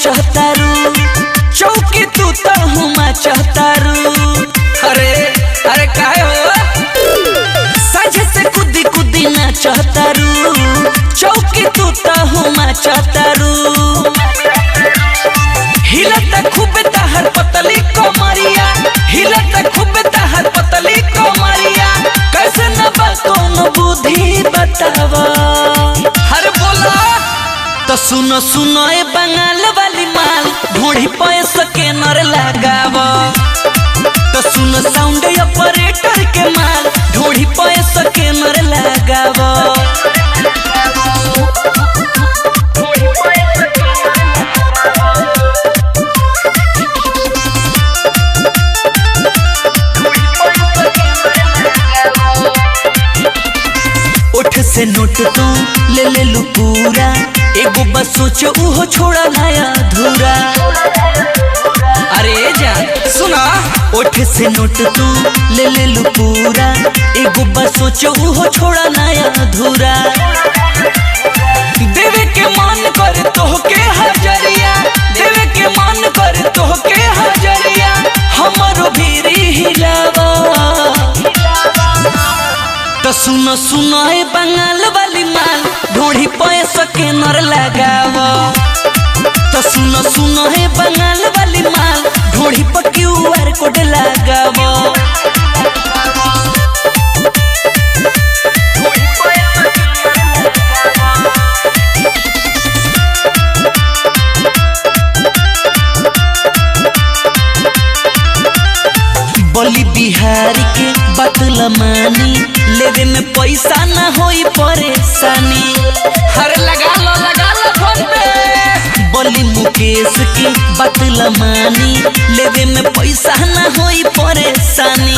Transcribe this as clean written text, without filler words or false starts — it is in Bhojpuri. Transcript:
चाहतारू चौकी तू तो हुमा चाहतारू। अरे अरे काहे हो साझे से कुदी कुदी ना चाहतारू चौकी तू तो हुमा चाहतारू। हिलता खूब तहर पतली कमरिया हिलता खूब तहर पतली कमरिया कैसे न बतौन बुद्धि बतावा। हर बोला तो सुनो सुनो ए बंगाल वाली माल ढूंढी पैसा के नर लगाव। तो सुनो साउंड ऑपरेटर के माल ढूंढी पैसा के नर लगाव। उठ से नोट तू ले लू पूरा एगो बस सोच उहो छोड़ा नया अधूरा। अरे जा सुना उठ से नोट तू ले लू पूरा एगो बस सोच उहो छोड़ा नया अधूरा। देवे के मन कर तोहके हजरिया देवे के मन कर तोहके हजरिया हमरो भीरी हिलावा। तो सुनो सुनो ए बंगाल वाली माल ढूंढी पैसा के नर लगाव। तो सुनो सुनो ए बंगाल वाली माल ढूंढी पर QR कोड लगाव। बोली बिहारी के बतला मानी लेवे में पैसा ना होई परेशानी। हर लगा लो फोन पे। बोली मुकेश के बतला मानी लेवे में पैसा ना होई परेशानी।